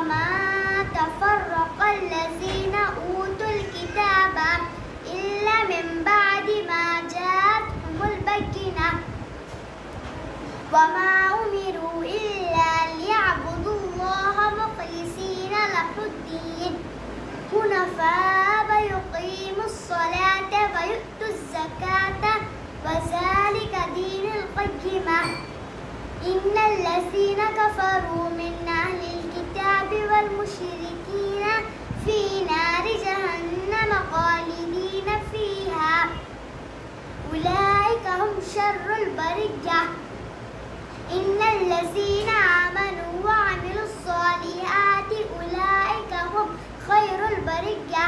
وما تفرق الذين أوتوا الكتاب إلا من بعد ما جاءتهم البينة وما أمروا إلا ليعبدوا الله مخلصين له الدين حنفاء ويقيموا الصلاة ويؤتوا الزكاة وذلك دين القيمة إن الذين كفروا من أهل الكتاب والمشركين في نار جهنم خالدين فيها أولئك هم شر البرية إن الذين آمنوا وعملوا الصالحات أولئك هم خير البرية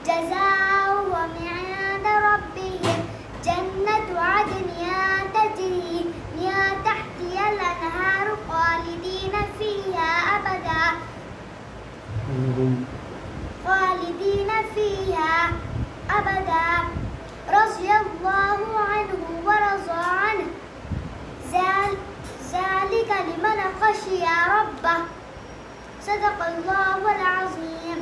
جزاؤهم عند ربهم جنة عدن تجري من تحتها الأنهار خالدين فيها أبدا رضي الله عنه ورضى عنه ذلك لمن خشي ربه صدق الله العظيم.